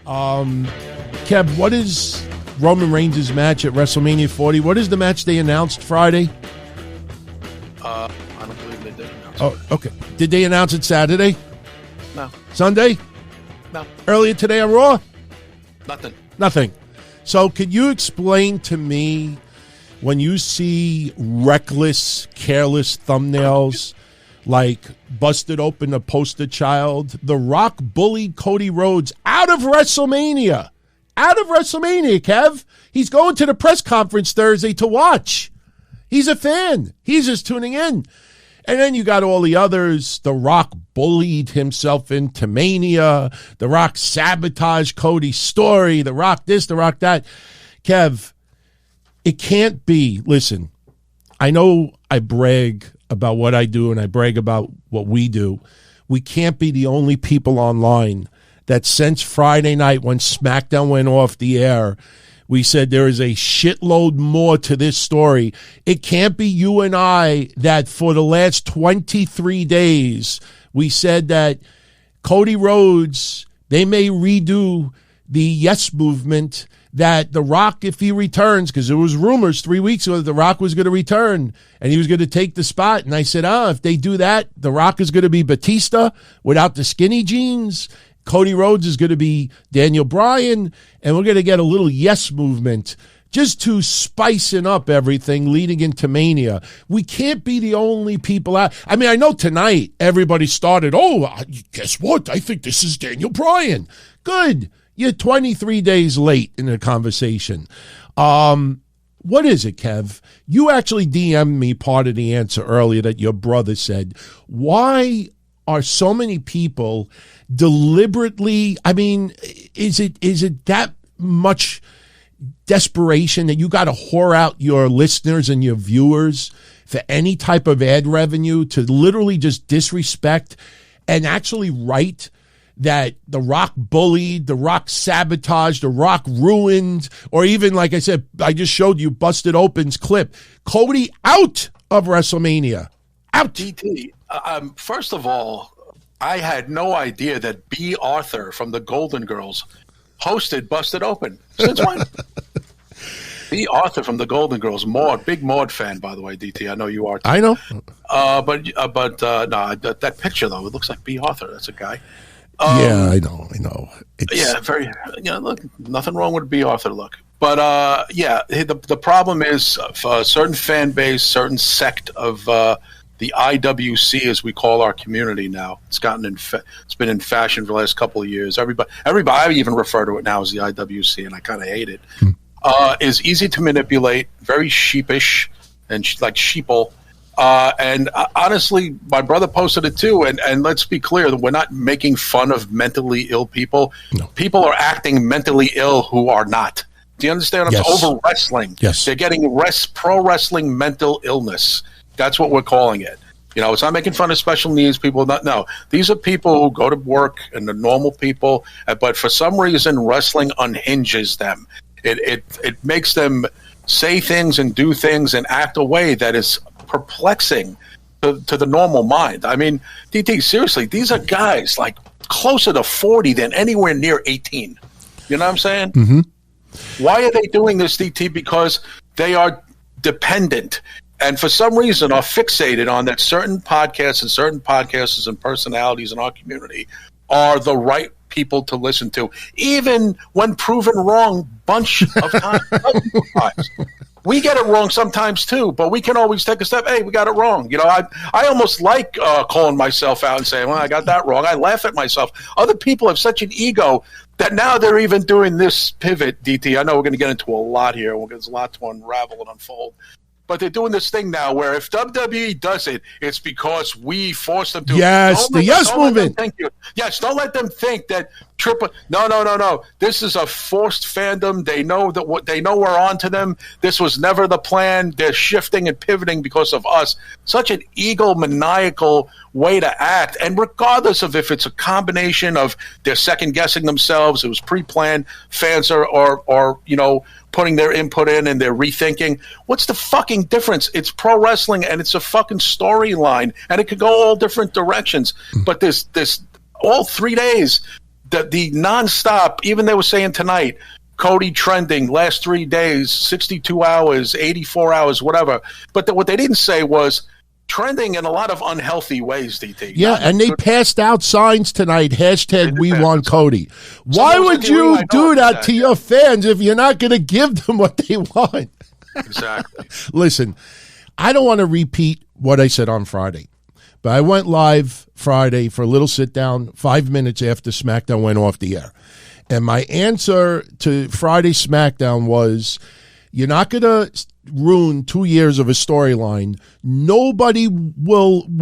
Kev, what is Roman Reigns' match at WrestleMania 40? What is the match they announced Friday? I don't believe they did announce it. Oh, okay. Did they announce it Saturday? No. Sunday? No. Earlier today on Raw? Nothing. So could you explain to me, when you see reckless, careless thumbnails like busted open a poster child, The Rock bullied Cody Rhodes out of WrestleMania. Out of WrestleMania, Kev. He's going to the press conference Thursday to watch. He's a fan. He's just tuning in. And then you got all the others. The Rock bullied himself into Mania. The Rock sabotaged Cody's story. The Rock this, The Rock that. Kev, it can't be. Listen, I know I brag about what I do and I brag about what we do. We can't be the only people online that since Friday night when SmackDown went off the air, we said there is a shitload more to this story. It can't be you and I that for the last 23 days, we said that Cody Rhodes, they may redo the Yes Movement, that The Rock, if he returns, because there was rumors 3 weeks ago that The Rock was going to return and he was going to take the spot. And I said, if they do that, The Rock is going to be Batista without the skinny jeans. Cody Rhodes is going to be Daniel Bryan, and we're going to get a little Yes Movement just to spicing up everything leading into Mania. We can't be the only people out. I mean, I know tonight everybody started, guess what? I think this is Daniel Bryan. Good. You're 23 days late in the conversation. What is it, Kev? You actually DM'd me part of the answer earlier that your brother said. Why are so many people deliberately, I mean, is it that much desperation that you got to whore out your listeners and your viewers for any type of ad revenue to literally just disrespect and actually write that The Rock bullied, The Rock sabotaged, The Rock ruined, or even, like I said, I just showed you Busted Open's clip, Cody out of WrestleMania. Out. DT, first of all, I had no idea that B. Arthur from the Golden Girls hosted Busted Open. Since when? B. Arthur from the Golden Girls, big Maude fan, by the way, DT. I know you are too. I know. But that picture, though, it looks like B. Arthur. That's a guy. Yeah, I know. Very. Look, nothing wrong with B. Arthur look. But the problem is a certain fan base, certain sect of the IWC, as we call our community now. It's been in fashion for the last couple of years. Everybody, I even refer to it now as the IWC, and I kind of hate it. Is easy to manipulate, very sheepish, and like sheeple. And honestly, my brother posted it too. And let's be clear, we're not making fun of mentally ill people. No. People are acting mentally ill who are not. Do you understand? It's over wrestling. Yes. They're getting pro wrestling mental illness. That's what we're calling it. It's not making fun of special needs people. No. These are people who go to work and they're normal people, but for some reason, wrestling unhinges them. It makes them say things and do things and act a way that is perplexing to the normal mind. I mean, DT, seriously, these are guys like closer to 40 than anywhere near 18. You know what I'm saying? Mm-hmm. Why are they doing this, DT? Because they are dependent and for some reason are fixated on that certain podcasts and certain podcasters and personalities in our community are the right people to listen to, even when proven wrong bunch of times. We get it wrong sometimes too, but we can always take a step. Hey, we got it wrong. I almost like calling myself out and saying, well, I got that wrong. I laugh at myself. Other people have such an ego that now they're even doing this pivot, DT. I know we're going to get into a lot here. There's a lot to unravel and unfold. But they're doing this thing now where if WWE does it, it's because we force them to. Yes, the Yes Movement. Yes, don't let them think that No. This is a forced fandom. They know we're on to them. This was never the plan. They're shifting and pivoting because of us. Such an egomaniacal way to act. And regardless of if it's a combination of they're second guessing themselves, it was pre-planned, fans are putting their input in and they're rethinking. What's the fucking difference? It's pro wrestling and it's a fucking storyline and it could go all different directions. But this all 3 days, the nonstop, even they were saying tonight, Cody trending last 3 days, 62 hours, 84 hours, whatever. But what they didn't say was trending in a lot of unhealthy ways, DT. Yeah, and they passed out signs tonight, hashtag We Want Cody. Why would you do that to your fans if you're not going to give them what they want? Exactly. Listen, I don't want to repeat what I said on Friday, but I went live Friday for a little sit down 5 minutes after SmackDown went off the air. And my answer to Friday SmackDown was, you're not going to ruin 2 years of a storyline. Nobody will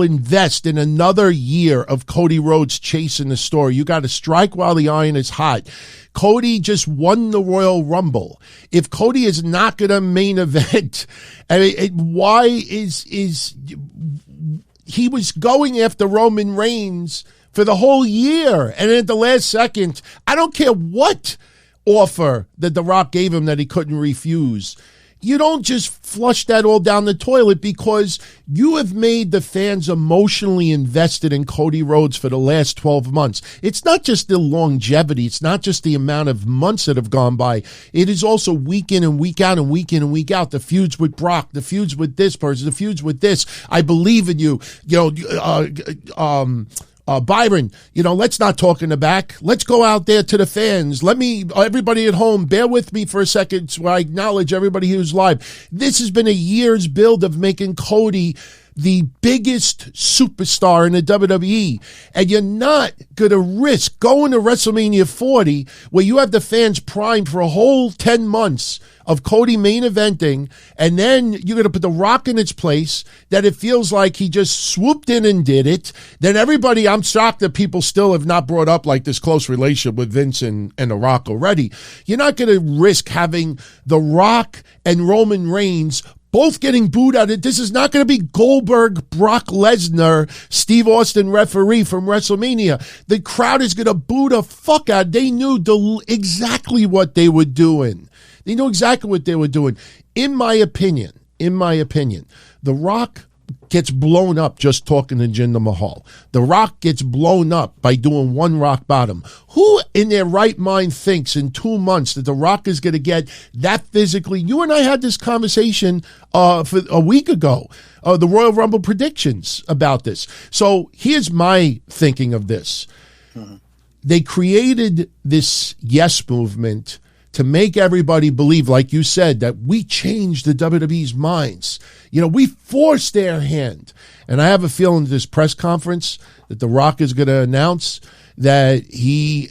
invest in another year of Cody Rhodes chasing the story. You got to strike while the iron is hot. Cody just won the Royal Rumble. If Cody is not going to main event, I mean, why is he was going after Roman Reigns for the whole year, and at the last second, I don't care what offer that The Rock gave him that he couldn't refuse. You don't just flush that all down the toilet, because you have made the fans emotionally invested in Cody Rhodes for the last 12 months. It's not just the longevity. It's not just the amount of months that have gone by. It is also week in and week out and week in and week out. The feuds with Brock, the feuds with this person, the feuds with this. I believe in you. Byron, let's not talk in the back. Let's go out there to the fans. Everybody at home, bear with me for a second so I acknowledge everybody who's live. This has been a year's build of making Cody the biggest superstar in the WWE. And you're not going to risk going to WrestleMania 40, where you have the fans primed for a whole 10 months of Cody main eventing, and then you're going to put The Rock in its place, that it feels like he just swooped in and did it. Then everybody, I'm shocked that people still have not brought up like this close relationship with Vince and The Rock already. You're not going to risk having The Rock and Roman Reigns both getting booed out. This is not going to be Goldberg, Brock Lesnar, Steve Austin referee from WrestleMania. The crowd is going to boo the fuck out. They knew exactly what they were doing. They know exactly what they were doing. In my opinion, The Rock gets blown up just talking to Jinder Mahal. The Rock gets blown up by doing one rock bottom. Who in their right mind thinks in 2 months that The Rock is going to get that physically? You and I had this conversation for a week ago, the Royal Rumble predictions about this. So here's my thinking of this. Mm-hmm. They created this yes movement to make everybody believe, like you said, that we changed the WWE's minds. We forced their hand. And I have a feeling this press conference that The Rock is going to announce that he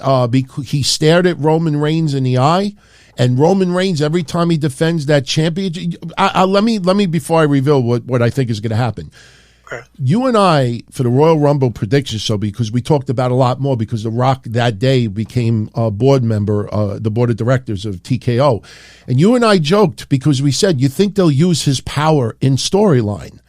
stared at Roman Reigns in the eye, and Roman Reigns, every time he defends that championship, let me before I reveal what I think is going to happen. You and I, for the Royal Rumble prediction show, because we talked about a lot more, because The Rock that day became a board member, the board of directors of TKO. And you and I joked, because we said, you think they'll use his power in storyline?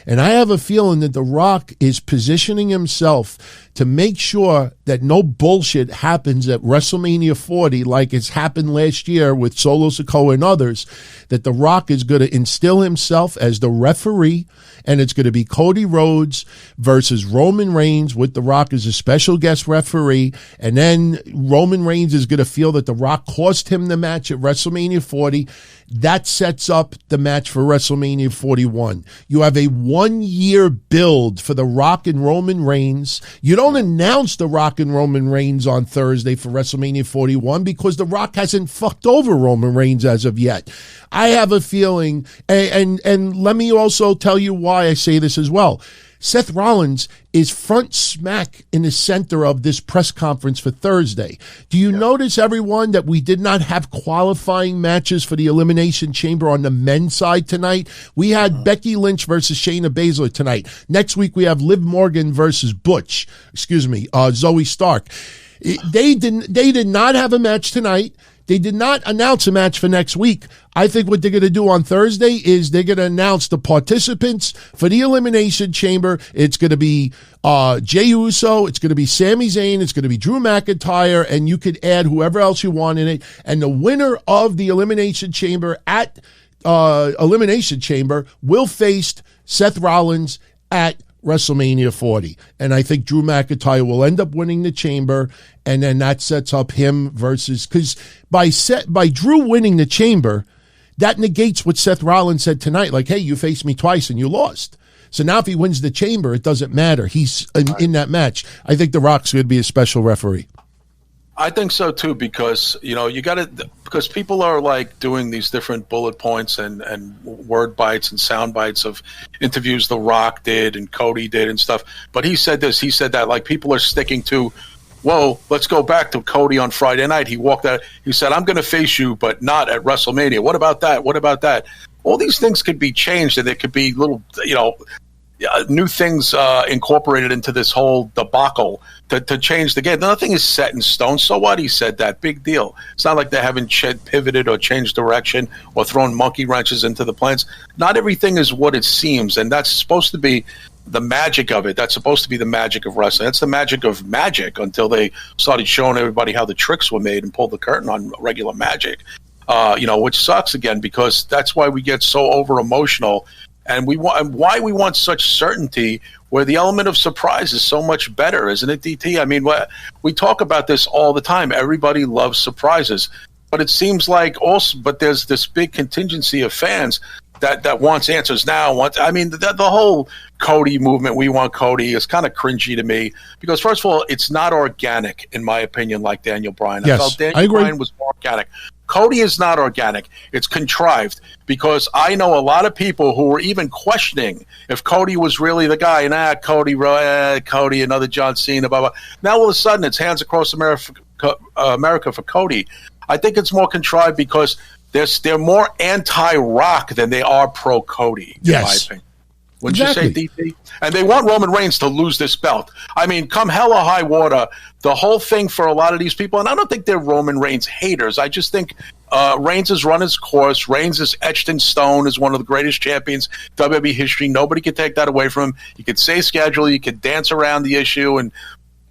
And I have a feeling that The Rock is positioning himself to make sure that no bullshit happens at WrestleMania 40 like it's happened last year with Solo Sikoa and others, that The Rock is going to instill himself as the referee, and it's going to be Cody Rhodes versus Roman Reigns with The Rock as a special guest referee, and then Roman Reigns is going to feel that The Rock cost him the match at WrestleMania 40. That sets up the match for WrestleMania 41. You have a 1 year build for The Rock and Roman Reigns. You don't announce The Rock and Roman Reigns on Thursday for WrestleMania 41 because The Rock hasn't fucked over Roman Reigns as of yet. I have a feeling, and let me also tell you why I say this as well. Seth Rollins is front smack in the center of this press conference for Thursday. Do you notice, everyone, that we did not have qualifying matches for the Elimination Chamber on the men's side tonight? We had Becky Lynch versus Shayna Baszler tonight. Next week, we have Liv Morgan versus Zoe Stark. They did not have a match tonight. They did not announce a match for next week. I think what they're going to do on Thursday is they're going to announce the participants for the Elimination Chamber. It's going to be Jey Uso. It's going to be Sami Zayn. It's going to be Drew McIntyre. And you could add whoever else you want in it. And the winner of the Elimination Chamber at Elimination Chamber will face Seth Rollins at WrestleMania 40. And I think Drew McIntyre will end up winning the chamber, and then that sets up him versus, because by Drew winning the chamber, that negates what Seth Rollins said tonight, like, hey, you faced me twice and you lost. So now if he wins the chamber, it doesn't matter. He's in that match. I think The Rock's going to be a special referee. I think so too, because because people are like doing these different bullet points and word bites and sound bites of interviews The Rock did and Cody did and stuff. But he said this, he said that, like people are sticking to, whoa, let's go back to Cody on Friday night. He walked out, he said, I'm going to face you, but not at WrestleMania. What about that? What about that? All these things could be changed, and there could be little, new things incorporated into this whole debacle to change the game. Nothing is set in stone. So what? He said that. Big deal. It's not like they haven't pivoted or changed direction or thrown monkey wrenches into the plans. Not everything is what it seems, and that's supposed to be the magic of it. That's supposed to be the magic of wrestling. That's the magic of magic until they started showing everybody how the tricks were made and pulled the curtain on regular magic. Which sucks again, because that's why we get so over emotional. And why we want such certainty, where the element of surprise is so much better, isn't it, DT? I mean, we talk about this all the time. Everybody loves surprises, but it seems like but there's this big contingency of fans that wants answers now. The whole Cody movement, we want Cody, is kind of cringy to me, because first of all, it's not organic, in my opinion, like Daniel Bryan. Yes, I felt Daniel Bryan was more organic. Cody is not organic. It's contrived, because I know a lot of people who were even questioning if Cody was really the guy. Cody, another John Cena, blah, blah. Now all of a sudden it's hands across America for Cody. I think it's more contrived because they're more anti-Rock than they are pro-Cody, in my opinion. Wouldn't you say, DP? And they want Roman Reigns to lose this belt. I mean, come hell or high water, the whole thing for a lot of these people, and I don't think they're Roman Reigns haters. I just think Reigns has run his course. Reigns is etched in stone as one of the greatest champions in WWE history. Nobody can take that away from him. You could say schedule, you could dance around the issue and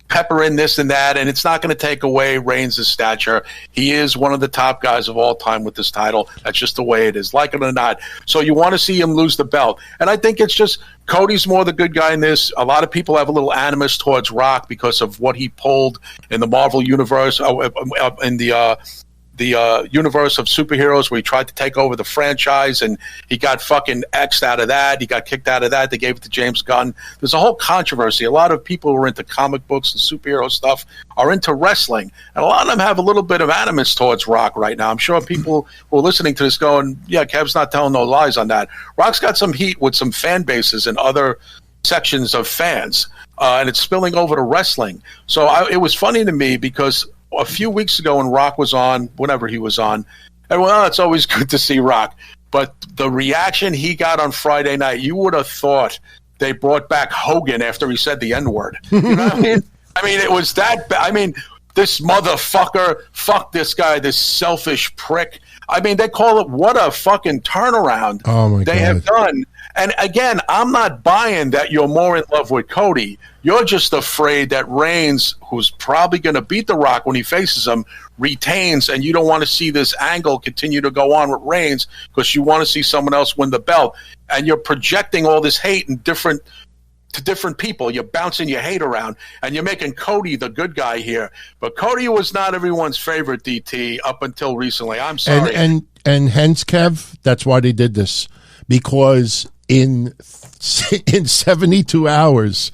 pepper in this and that, and it's not going to take away Reigns' stature. He is one of the top guys of all time with this title. That's just the way it is, like it or not. So you want to see him lose the belt. And I think it's just Cody's more the good guy in this. A lot of people have a little animus towards Rock because of what he pulled in the Marvel universe, in the universe of superheroes, where he tried to take over the franchise, and he got fucking X'd out of that. He got kicked out of that. They gave it to James Gunn. There's a whole controversy. A lot of people who are into comic books and superhero stuff are into wrestling, and a lot of them have a little bit of animus towards Rock right now. I'm sure people who are listening to this going, yeah, Kev's not telling no lies on that. Rock's got some heat with some fan bases and other sections of fans, and it's spilling over to wrestling. So it was funny to me, because a few weeks ago when Rock was on, whenever he was on, everyone, it's always good to see Rock. But the reaction he got on Friday night, you would have thought they brought back Hogan after he said the N-word. You know what I mean? I mean, it was that bad. I mean, this motherfucker, fuck this guy, this selfish prick. I mean, they call it, what a fucking turnaround they have done. And again, I'm not buying that you're more in love with Cody. You're just afraid that Reigns, who's probably going to beat The Rock when he faces him, retains, and you don't want to see this angle continue to go on with Reigns because you want to see someone else win the belt. And you're projecting all this hate to different people. You're bouncing your hate around, and you're making Cody the good guy here. But Cody was not everyone's favorite, DT, up until recently. I'm sorry. And hence, Kev, that's why they did this. Because in 72 hours,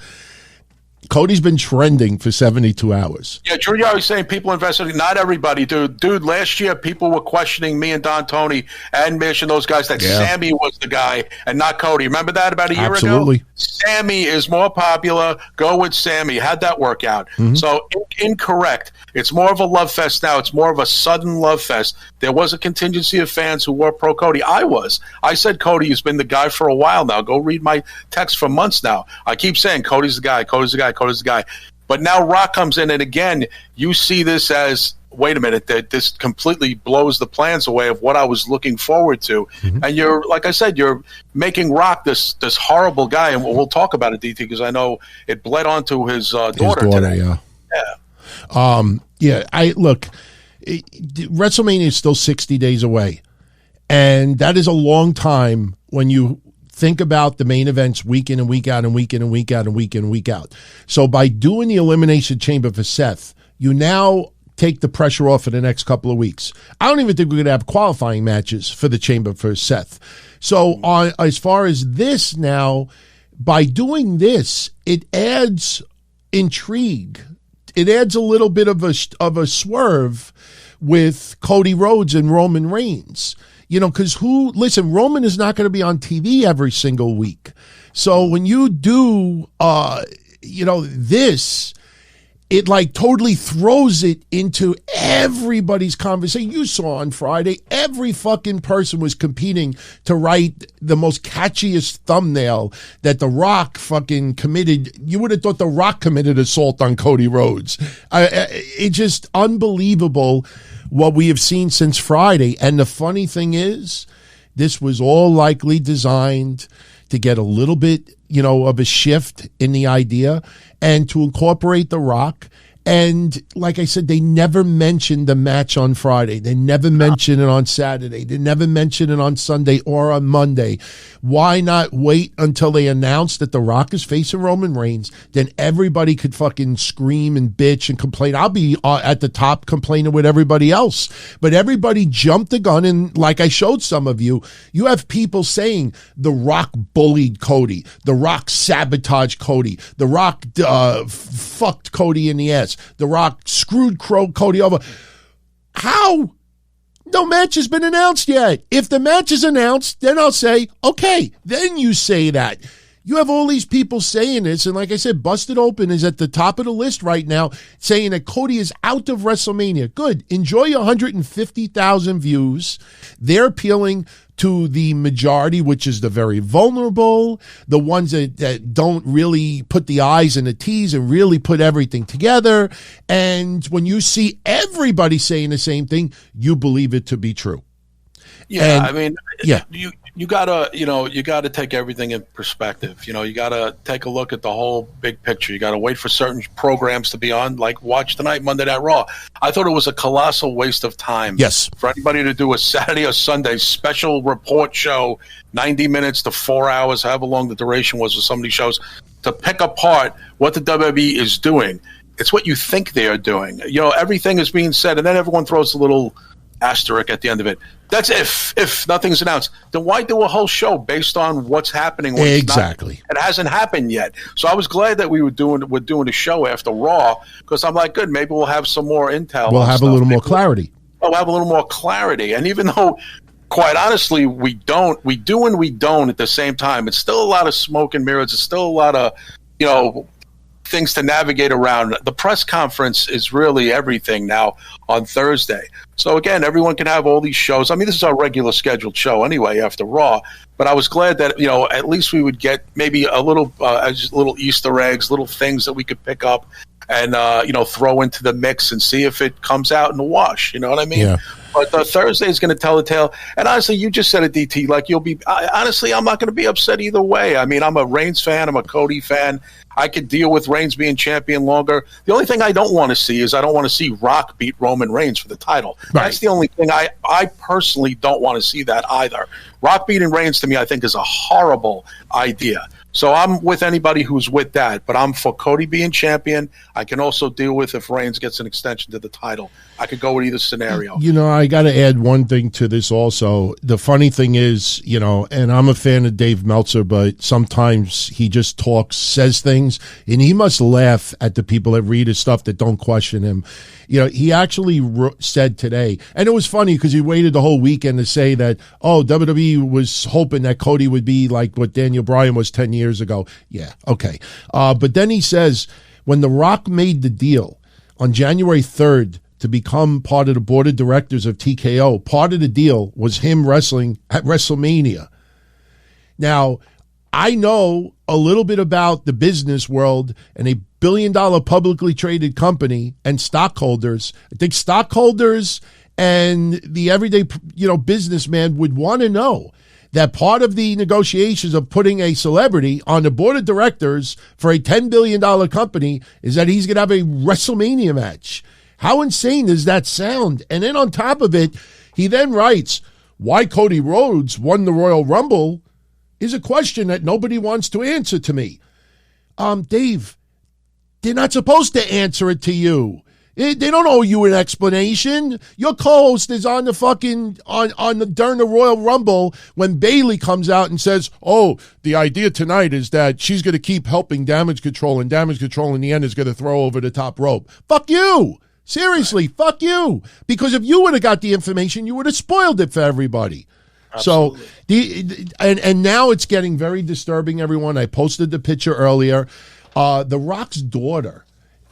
Cody's been trending for 72 hours. Yeah, Drew, you're always saying people invested. Not everybody, dude. Dude, last year people were questioning me and Don Tony and Mish and those guys that Sammy was the guy and not Cody. Remember that about a year Absolutely. ago? Sammy is more popular. Go with Sammy. How'd that work out? Mm-hmm. So incorrect. It's more of a love fest now. It's more of a sudden love fest. There was a contingency of fans who were pro Cody. I said Cody has been the guy for a while now. Go read my text for months now. I keep saying Cody's the guy, Cody's the guy, Cody's the guy. But now Rock comes in, and again, you see this as, wait a minute, that this completely blows the plans away of what I was looking forward to. Mm-hmm. And you're, like I said, you're making Rock this horrible guy, and we'll talk about it, DT, because I know it bled onto his daughter today. Look, WrestleMania is still 60 days away, and that is a long time when you think about the main events week in and week out and week in and week out and week in and week out. So by doing the Elimination Chamber for Seth, you now take the pressure off for the next couple of weeks. I don't even think we're going to have qualifying matches for the Chamber for Seth. So as far as this now, by doing this, it adds intrigue. It adds a little bit of a swerve with Cody Rhodes and Roman Reigns. You know, because Roman is not going to be on TV every single week. So when you do, this, it like totally throws it into everybody's conversation. You saw on Friday, every fucking person was competing to write the most catchiest thumbnail that The Rock fucking committed. You would have thought The Rock committed assault on Cody Rhodes. It's just unbelievable what we have seen since Friday. And the funny thing is, this was all likely designed to get a little bit, of a shift in the idea and to incorporate The Rock. And like I said, they never mentioned the match on Friday. They never mentioned it on Saturday. They never mentioned it on Sunday or on Monday. Why not wait until they announce that The Rock is facing Roman Reigns? Then everybody could fucking scream and bitch and complain. I'll be at the top complaining with everybody else. But everybody jumped the gun, and like I showed some of you, you have people saying The Rock bullied Cody. The Rock sabotaged Cody. The Rock fucked Cody in the ass. The Rock screwed Cody over. How? No match has been announced yet. If the match is announced, then I'll say, okay, then you say that. You have all these people saying this, and like I said, Busted Open is at the top of the list right now, saying that Cody is out of WrestleMania. Good. Enjoy your 150,000 views. They're appealing to the majority, which is the very vulnerable, the ones that don't really put the I's and the T's and really put everything together. And when you see everybody saying the same thing, you believe it to be true. Yeah, and, you gotta take everything in perspective. You gotta take a look at the whole big picture. You gotta wait for certain programs to be on, like Watch Tonight, Monday Night Raw. I thought it was a colossal waste of time. Yes, for anybody to do a Saturday or Sunday special report show, 90 minutes to 4 hours, however long the duration was of some of these shows, to pick apart what the WWE is doing. It's what you think they are doing. Everything is being said, and then everyone throws a little asterisk at the end of it. That's if nothing's announced. Then why do a whole show based on what's happening? Exactly. It hasn't happened yet. So I was glad that we're doing a show after Raw, because I'm like, good, maybe we'll have some more intel. We'll have a little more clarity. We'll have a little more clarity. And even though, quite honestly, we do and we don't at the same time, it's still a lot of smoke and mirrors. It's still a lot of, things to navigate around. The press conference is really everything now on Thursday. So again, everyone can have all these shows. I mean, this is our regular scheduled show anyway after Raw, but I was glad that, at least we would get maybe a little Easter eggs, little things that we could pick up and, throw into the mix and see if it comes out in the wash. You know what I mean? Yeah. But Thursday is going to tell the tale. And honestly, you just said it, DT, like honestly, I'm not going to be upset either way. I mean, I'm a Reigns fan. I'm a Cody fan. I could deal with Reigns being champion longer. The only thing I don't want to see is I don't want to see Rock beat Roman Reigns for the title. Right. That's the only thing I personally don't want to see that either. Rock beating Reigns to me, I think, is a horrible idea. So I'm with anybody who's with that, but I'm for Cody being champion. I can also deal with if Reigns gets an extension to the title. I could go with either scenario. I got to add one thing to this also. The funny thing is, and I'm a fan of Dave Meltzer, but sometimes he just says things, and he must laugh at the people that read his stuff that don't question him. He actually said today, and it was funny because he waited the whole weekend to say that, WWE was hoping that Cody would be like what Daniel Bryan was 10 years ago. Yeah, okay. But then he says, when The Rock made the deal on January 3rd to become part of the board of directors of TKO, part of the deal was him wrestling at WrestleMania. Now, I know a little bit about the business world and a billion-dollar publicly traded company and stockholders. I think stockholders and the everyday, businessman would want to know that part of the negotiations of putting a celebrity on the board of directors for a $10 billion company is that he's going to have a WrestleMania match. How insane does that sound? And then on top of it, he then writes, why Cody Rhodes won the Royal Rumble is a question that nobody wants to answer to me. Dave, they're not supposed to answer it to you. They don't owe you an explanation. Your co-host is on the fucking during the Royal Rumble when Bayley comes out and says, "Oh, the idea tonight is that she's going to keep helping Damage Control, and Damage Control in the end is going to throw over the top rope." Fuck you. Seriously, fuck you. Because if you would have got the information, you would have spoiled it for everybody. Absolutely. So and now it's getting very disturbing, everyone. I posted the picture earlier. The Rock's daughter,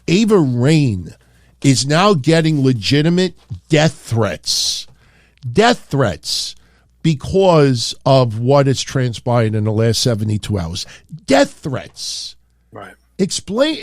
Ava Raine, is now getting legitimate death threats because of what has transpired in the last 72 hours. Death threats. Right. Explain.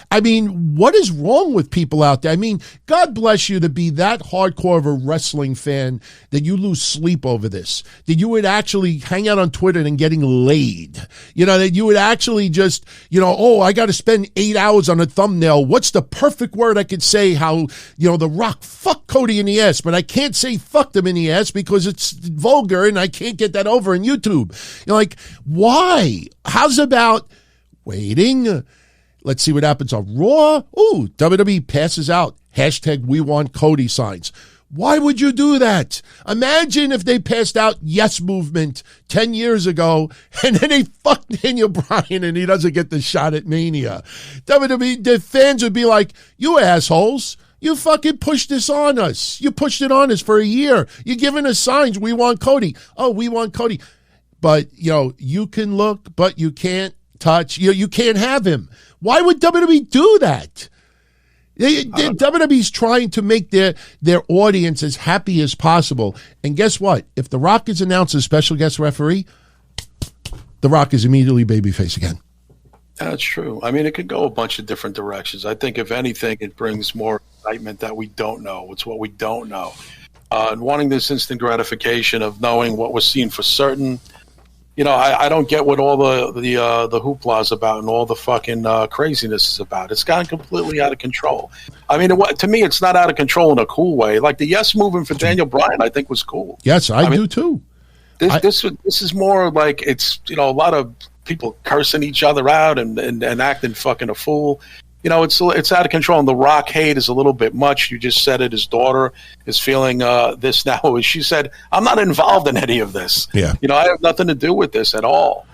I mean, what is wrong with people out there? I mean, God bless you to be that hardcore of a wrestling fan that you lose sleep over this, that you would actually hang out on Twitter and getting laid, that you would actually just, oh, I got to spend 8 hours on a thumbnail. What's the perfect word I could say? How, The Rock fuck Cody in the ass, but I can't say fucked him in the ass because it's vulgar and I can't get that over on YouTube. Why? How's about waiting? Let's see what happens on Raw. Ooh, WWE passes out #WeWantCody signs. Why would you do that? Imagine if they passed out Yes Movement 10 years ago and then they fucked Daniel Bryan and he doesn't get the shot at Mania. WWE, the fans would be like, you assholes. You fucking pushed this on us. You pushed it on us for a year. You're giving us signs. We want Cody. Oh, we want Cody. But, you can look, but you can't touch. You can't have him. Why would WWE do that? WWE's trying to make their audience as happy as possible. And guess what? If The Rock is announced as special guest referee, The Rock is immediately babyface again. That's true. I mean, it could go a bunch of different directions. I think, if anything, it brings more excitement that we don't know. It's what we don't know. And wanting this instant gratification of knowing what was seen for certain. I don't get what all the hoopla is about and all the fucking craziness is about. It's gotten completely out of control. I mean, to me, it's not out of control in a cool way. Like the Yes movement for Daniel Bryan, I think was cool. Yes, I do too. This is more like it's a lot of people cursing each other out and acting fucking a fool. It's out of control, and the Rock hate is a little bit much. You just said it. His daughter is feeling this now. She said, "I'm not involved in any of this. Yeah. I have nothing to do with this at all."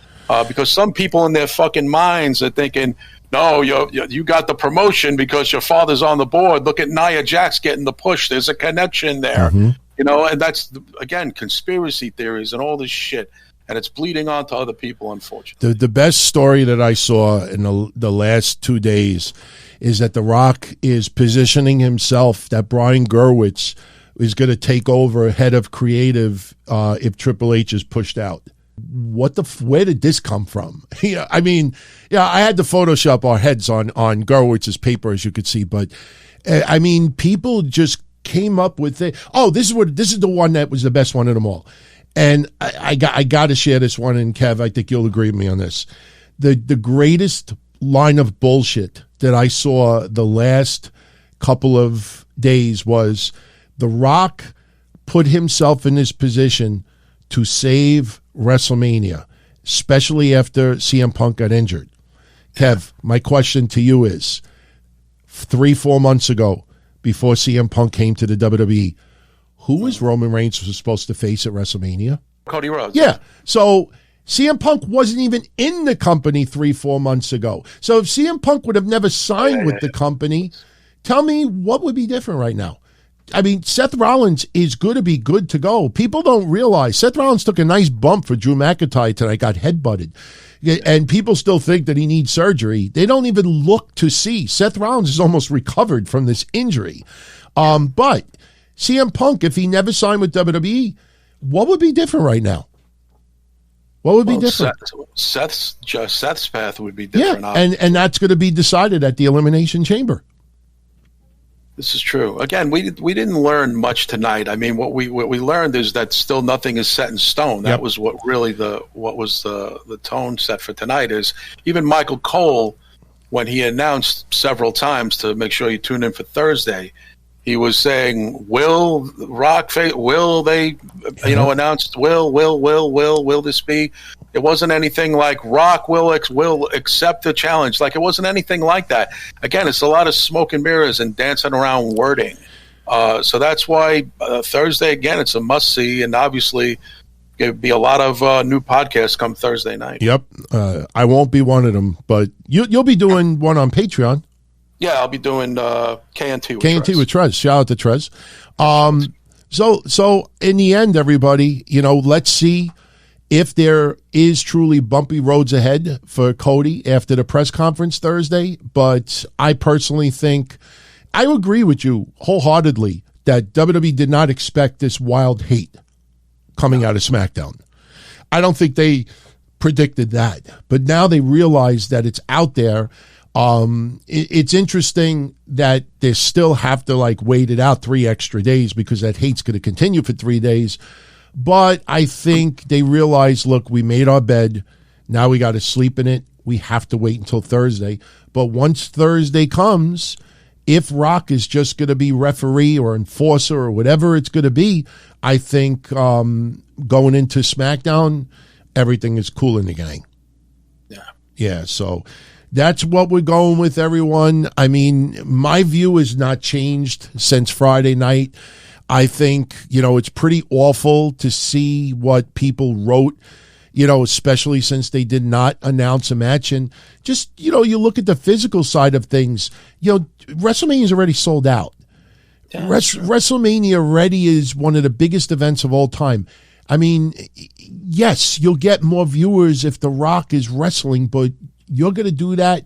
Because some people in their fucking minds are thinking, "No, you got the promotion because your father's on the board. Look at Nia Jax getting the push. There's a connection there." Mm-hmm. And that's again conspiracy theories and all this shit. And it's bleeding on to other people, unfortunately. The best story that I saw in the last 2 days is that The Rock is positioning himself, that Brian Gerwitz is going to take over head of creative if Triple H is pushed out. Where did this come from? I had to Photoshop our heads on Gerwitz's paper, as you could see, but I mean, people just came up with it. Oh, this is the one that was the best one of them all. And I got to share this one, and Kev, I think you'll agree with me on this. The greatest line of bullshit that I saw the last couple of days was The Rock put himself in this position to save WrestleMania, especially after CM Punk got injured. Kev, my question to you is, 3-4 months ago, before CM Punk came to the WWE, who was Roman Reigns supposed to face at WrestleMania? Cody Rhodes. Yeah. So CM Punk wasn't even in the company 3-4 months ago. So if CM Punk would have never signed with the company, tell me what would be different right now. I mean, Seth Rollins is going to be good to go. People don't realize Seth Rollins took a nice bump for Drew McIntyre tonight, got headbutted. And people still think that he needs surgery. They don't even look to see. Seth Rollins is almost recovered from this injury. But CM Punk, if he never signed with WWE, what would be different right now? What would be different? Seth's path would be different. Yeah, and that's going to be decided at the Elimination Chamber. This is true. Again, we didn't learn much tonight. I mean, what we learned is that still nothing is set in stone. That was what really the tone set for tonight is. Even Michael Cole, when he announced several times to make sure you tune in for Thursday, He was saying, will they, announce, will this be? It wasn't anything like Rock will accept the challenge. Like, it wasn't anything like that. Again, it's a lot of smoke and mirrors and dancing around wording. So that's why Thursday, again, it's a must-see, and obviously there'll be a lot of new podcasts come Thursday night. Yep. I won't be one of them, but you'll be doing one on Patreon. Yeah, I'll be doing KNT with KNT Trez. with Trez. Shout out to Trez. So in the end, everybody, let's see if there is truly bumpy roads ahead for Cody after the press conference Thursday. But I personally think I agree with you wholeheartedly that WWE did not expect this wild hate coming out of SmackDown. I don't think they predicted that, but now they realize that it's out there. It's interesting that they still have to wait it out 3 extra days because that hate's going to continue for 3 days. But I think they realize, look, we made our bed. Now we got to sleep in it. We have to wait until Thursday. But once Thursday comes, if Rock is just going to be referee or enforcer or whatever it's going to be, I think going into SmackDown, everything is cool in the gang. Yeah, so that's what we're going with, everyone. I mean, my view has not changed since Friday night. I think, it's pretty awful to see what people wrote, especially since they did not announce a match. And just, you look at the physical side of things, WrestleMania is already sold out. Yeah, WrestleMania already is one of the biggest events of all time. I mean, yes, you'll get more viewers if The Rock is wrestling, but you're going to do that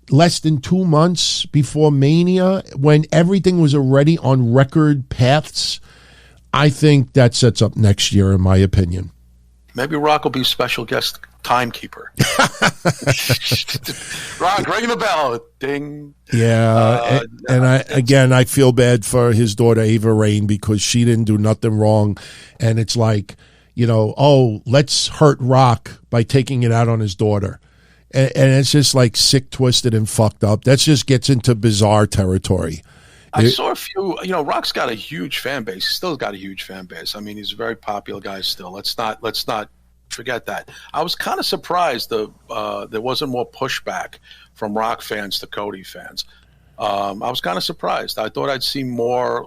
less than 2 months before Mania when everything was already on record paths. I think that sets up next year, in my opinion. Maybe Rock will be special guest timekeeper. Rock, ring the bell. Ding. Yeah. I feel bad for his daughter, Ava Raine, because she didn't do nothing wrong. And it's like, let's hurt Rock by taking it out on his daughter. And it's just sick, twisted, and fucked up. That just gets into bizarre territory. I saw a few, Rock's got a huge fan base. He's still got a huge fan base. I mean, he's a very popular guy still. Let's not forget that. I was kind of surprised there wasn't more pushback from Rock fans to Cody fans. I was kind of surprised. I thought I'd see more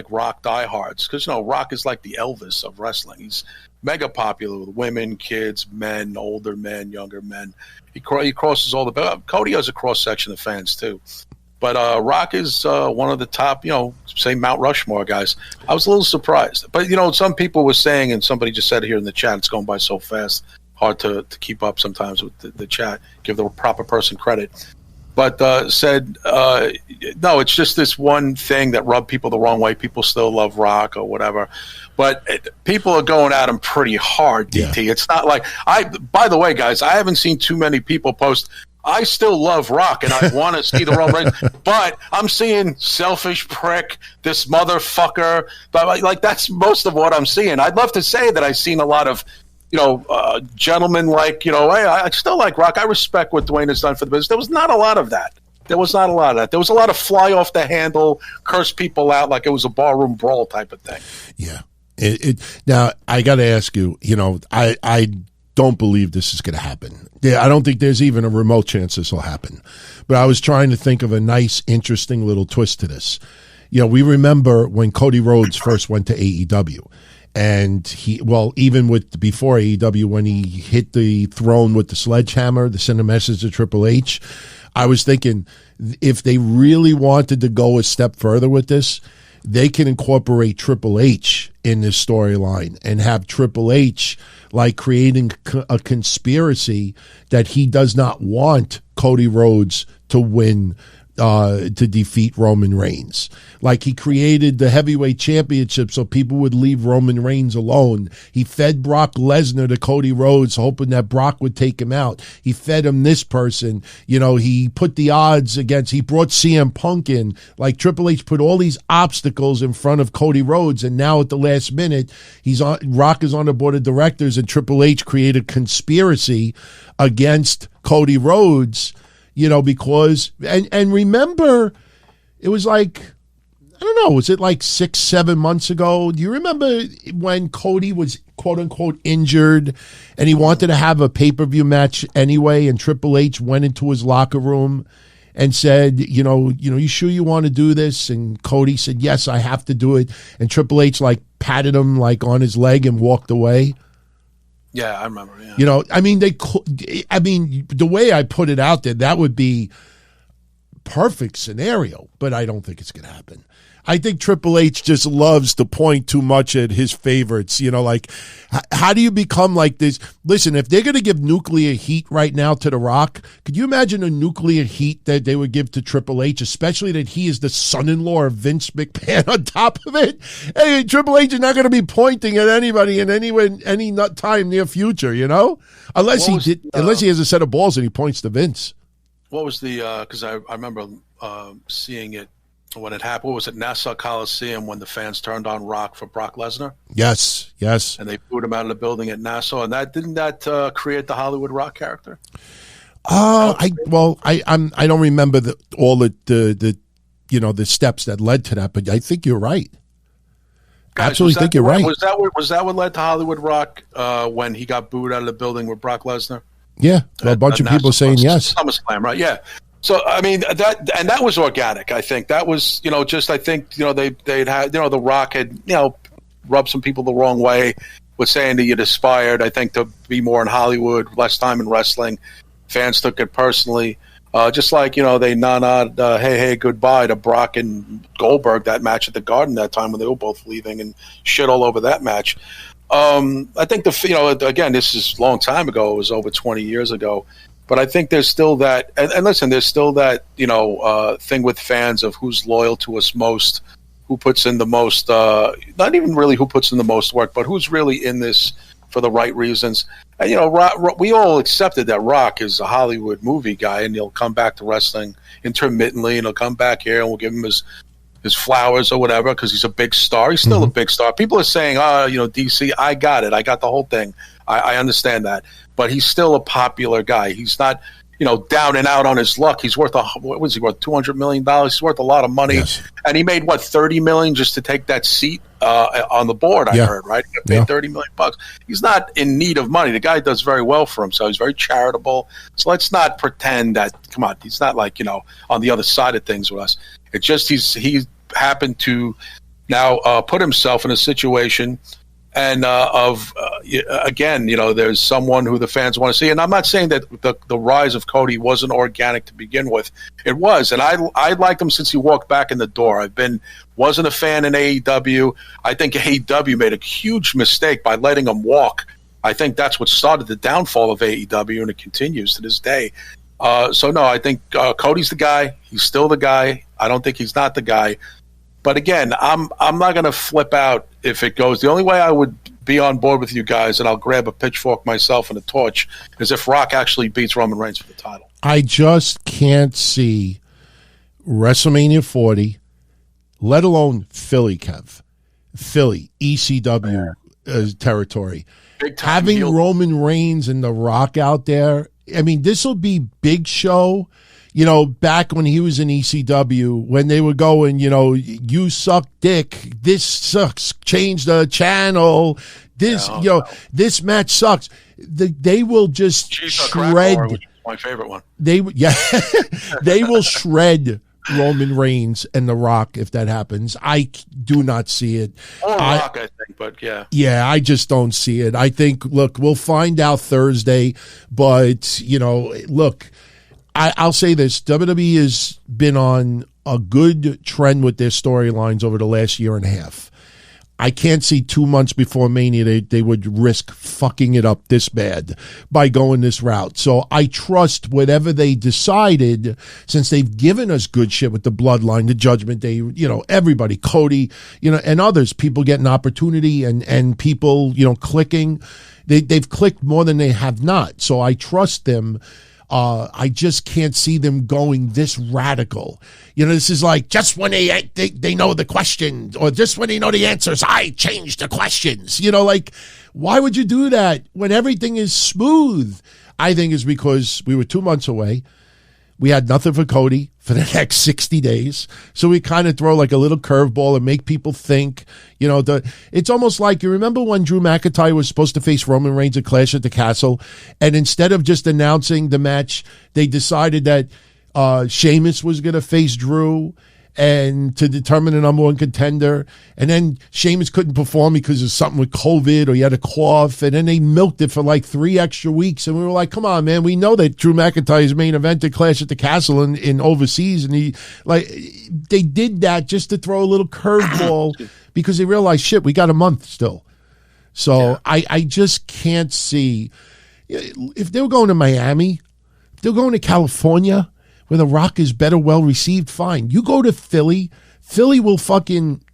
Rock diehards because, Rock is like the Elvis of wrestling. He's mega popular with women, kids, men, older men, younger men. He crosses all the. Cody has a cross section of fans too, but Rock is one of the top. Say Mount Rushmore guys. I was a little surprised, but some people were saying, and somebody just said it here in the chat, it's going by so fast, hard to keep up sometimes with the chat. Give the proper person credit. But said, no, it's just this one thing that rubbed people the wrong way. People still love Rock or whatever. But people are going at him pretty hard, DT. Yeah. It's not like by the way, guys, I haven't seen too many people post, I still love Rock and I want to see the Roman Reigns. But I'm seeing selfish prick, this motherfucker. But that's most of what I'm seeing. I'd love to say that I've seen a lot of gentlemen hey, I still like Rock. I respect what Dwayne has done for the business. There was not a lot of that. There was a lot of fly off the handle, curse people out like it was a barroom brawl type of thing. Yeah. Now, I got to ask you, I don't believe this is going to happen. I don't think there's even a remote chance this will happen. But I was trying to think of a nice, interesting little twist to this. We remember when Cody Rhodes first went to AEW. And even before AEW, when he hit the throne with the sledgehammer to send a message to Triple H, I was thinking if they really wanted to go a step further with this, they can incorporate Triple H in this storyline and have Triple H creating a conspiracy that he does not want Cody Rhodes to win, to defeat Roman Reigns. He created the heavyweight championship so people would leave Roman Reigns alone. He fed Brock Lesnar to Cody Rhodes, hoping that Brock would take him out. He fed him this person. He put the odds against, he brought CM Punk in. Triple H put all these obstacles in front of Cody Rhodes, and now at the last minute, Rock is on the board of directors, and Triple H created conspiracy against Cody Rhodes, because, and remember, it was I don't know, was it like 6-7 months ago? Do you remember when Cody was quote unquote injured and he wanted to have a pay-per-view match anyway, and Triple H went into his locker room and said, you sure you want to do this? And Cody said, yes, I have to do it. And Triple H like patted him like on his leg and walked away. Yeah, I remember. Yeah. I mean, the way I put it out there, that would be perfect scenario, but I don't think it's going to happen. I think Triple H just loves to point too much at his favorites. Like, how do you become like this? Listen, if they're going to give nuclear heat right now to The Rock, could you imagine a nuclear heat that they would give to Triple H, especially that he is the son-in-law of Vince McMahon on top of it? Hey, Triple H is not going to be pointing at anybody in any time near future, unless he has a set of balls and he points to Vince. What was the, because I remember seeing it when it happened. What was it, Nassau Coliseum, when the fans turned on Rock for Brock Lesnar? Yes. And they booed him out of the building at Nassau, and didn't that create the Hollywood Rock character? I don't remember all the steps that led to that, but I think you're right. Guys, absolutely think you're right. Was that what led to Hollywood Rock when he got booed out of the building with Brock Lesnar? Yeah, a bunch of people saying yes. SummerSlam, right? Yeah. So I mean that was organic. I think that was they'd had The Rock had rubbed some people the wrong way with saying that you'd aspired, I think, to be more in Hollywood, less time in wrestling. Fans took it personally, just like they nodded hey goodbye to Brock and Goldberg, that match at the Garden that time when they were both leaving, and shit all over that match. I think again, this is a long time ago. It was over 20 years ago. But I think there's still that, and listen, there's still that, thing with fans of who's loyal to us most, who puts in the most, not even really who puts in the most work, but who's really in this for the right reasons. And, we all accepted that Rock is a Hollywood movie guy, and he'll come back to wrestling intermittently, and he'll come back here, and we'll give him his flowers or whatever, because he's a big star. He's still a big star. People are saying, DC, I got it. I got the whole thing. I understand that. But he's still a popular guy. He's not, down and out on his luck. He's worth what was he worth? $200 million. He's worth a lot of money. Yes. And he made $30 million just to take that seat on the board. I heard, right? He paid $30 million. He's not in need of money. The guy does very well for himself. He's very charitable. So let's not pretend that. Come on, he's not like on the other side of things with us. It's just he happened to now put himself in a situation. And again, there's someone who the fans want to see. And I'm not saying that the rise of Cody wasn't organic to begin with. It was. And I liked him since he walked back in the door. Wasn't a fan in AEW. I think AEW made a huge mistake by letting him walk. I think that's what started the downfall of AEW, and it continues to this day. So, no, I think Cody's the guy. He's still the guy. I don't think he's not the guy. But again, I'm not going to flip out if it goes. The only way I would be on board with you guys, and I'll grab a pitchfork myself and a torch, is if Rock actually beats Roman Reigns for the title. I just can't see WrestleMania 40, let alone Philly, ECW territory. Having Roman Reigns and The Rock out there, I mean, this will be Big Show. Back when he was in ECW, when they were going, you suck dick, this sucks, change the channel, this, this match sucks. They will just shred. Which is my favorite one. They will shred Roman Reigns and The Rock if that happens. I do not see it. Or Rock, I think, but yeah. Yeah, I just don't see it. I think, look, we'll find out Thursday, but, look, I'll say this. WWE has been on a good trend with their storylines over the last year and a half. I can't see 2 months before Mania they would risk fucking it up this bad by going this route. So I trust whatever they decided, since they've given us good shit with the Bloodline, the Judgment Day, everybody, Cody, and others, people getting opportunity and people, clicking. They've clicked more than they have not. So I trust them. I just can't see them going this radical. This is like just when they know the question, or just when they know the answers, I change the questions. Why would you do that when everything is smooth? I think it's because we were 2 months away. We had nothing for Cody for the next 60 days. So we kind of throw like a little curveball and make people think, it's almost like, you remember when Drew McIntyre was supposed to face Roman Reigns at Clash at the Castle, and instead of just announcing the match, they decided that Sheamus was going to face Drew and to determine the number one contender. And then Sheamus couldn't perform because of something with COVID or he had a cough. And then they milked it for like 3 extra weeks. And we were like, come on, man. We know that Drew McIntyre's main event at Clash at the Castle in overseas. And they did that just to throw a little curveball because they realized, shit, we got a month still. So I just can't see if they were going to Miami, if they're going to California, where The Rock is better well received, fine. You go to Philly, Philly will fucking,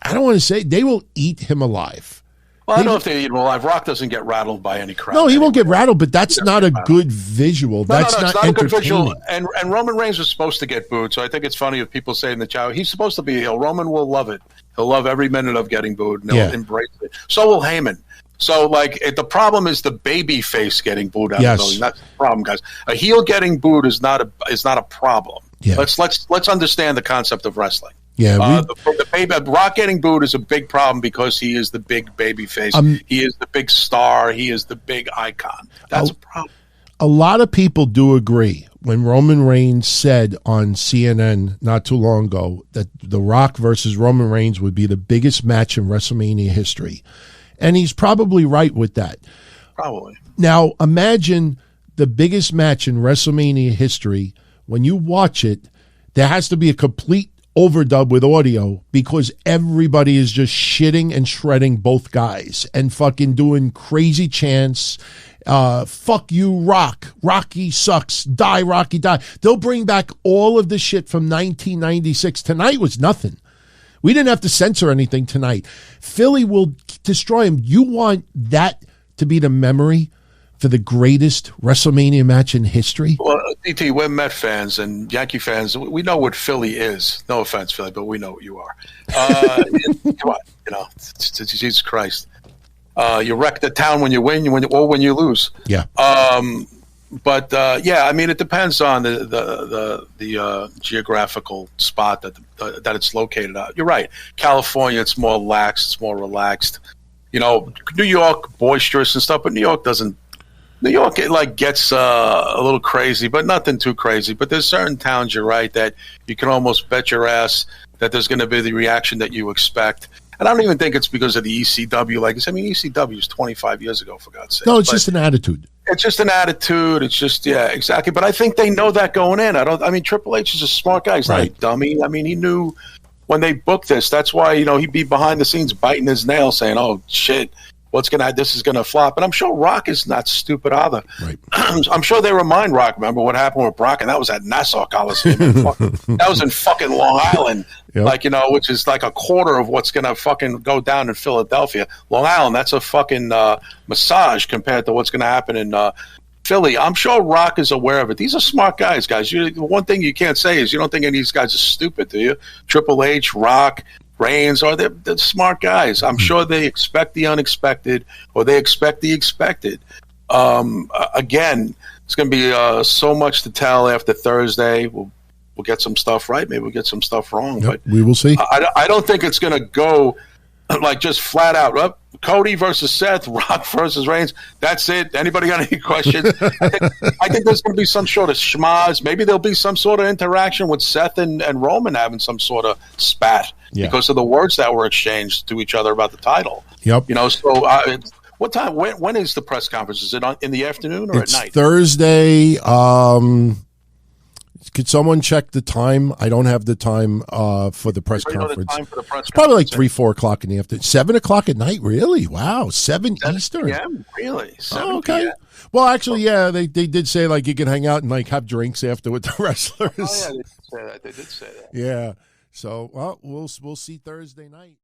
I don't want to say, they will eat him alive. Well, I don't know if they eat him alive. Rock doesn't get rattled by any crowd. No, he won't get rattled, but that's not a good visual. That's not it's not a good visual. entertaining. And Roman Reigns was supposed to get booed, so I think it's funny if people say in the chat, he's supposed to be a heel. Roman will love it. He'll love every minute of getting booed, and he'll embrace it. So will Heyman. So, the problem is the baby face getting booed out of the building. That's the problem, guys. A heel getting booed is not a problem. Yeah. Let's understand the concept of wrestling. Yeah, Rock getting booed is a big problem because he is the big baby face. He is the big star. He is the big icon. That's a problem. A lot of people do agree when Roman Reigns said on CNN not too long ago that The Rock versus Roman Reigns would be the biggest match in WrestleMania history. And he's probably right with that. Probably. Now, imagine the biggest match in WrestleMania history. When you watch it, there has to be a complete overdub with audio because everybody is just shitting and shredding both guys and fucking doing crazy chants. Fuck you, Rock. Rocky sucks. Die, Rocky, die. They'll bring back all of the shit from 1996. Tonight was nothing. We didn't have to censor anything tonight. Philly will destroy him. You want that to be the memory for the greatest WrestleMania match in history? Well, DT, we're Met fans and Yankee fans. We know what Philly is. No offense, Philly, but we know what you are. Come on, Jesus Christ. You wreck the town when you win, or when you lose. Yeah. But it depends on the geographical spot that it's located at. You're right. California, it's more lax, it's more relaxed. New York, boisterous and stuff, but New York doesn't. New York, it gets a little crazy, but nothing too crazy. But there's certain towns, you're right, that you can almost bet your ass that there's going to be the reaction that you expect. And I don't even think it's because of the ECW. ECW is 25 years ago, for God's sake. No, it's just an attitude. It's just an attitude. It's just, exactly. But I think they know that going in. Triple H is a smart guy. He's not a dummy. He knew when they booked this. That's why, he'd be behind the scenes biting his nail saying, oh, shit, this is going to flop. And I'm sure Rock is not stupid either. Right. I'm sure they remind Rock, remember what happened with Brock? And that was at Nassau Coliseum. That was in fucking Long Island. Yep. Which is like a quarter of what's going to fucking go down in Philadelphia. Long Island, that's a fucking massage compared to what's going to happen in Philly. I'm sure Rock is aware of it. These are smart guys. One thing you can't say is you don't think any of these guys are stupid, do you? Triple H, Rock, Reigns, they're smart guys. I'm sure they expect the unexpected or they expect the expected. Again, it's going to be so much to tell after Thursday. We'll get some stuff right. Maybe we'll get some stuff wrong. Yep, but we will see. I don't think it's going to go just flat out. Cody versus Seth, Rock versus Reigns. That's it. Anybody got any questions? I think there's going to be some sort of schmaz. Maybe there'll be some sort of interaction with Seth and Roman having some sort of spat because of the words that were exchanged to each other about the title. Yep. So what time? When is the press conference? Is it in the afternoon or at night? Thursday. Could someone check the time? I don't have the time for the press conference. It's probably like 3, 4 o'clock in the afternoon. 7 o'clock at night, really? Wow, 7 Eastern. Yeah, really? 7 okay. PM. Well, actually, they did say you can hang out and have drinks after with the wrestlers. Oh yeah, they did say that. Yeah. So, we'll see Thursday night.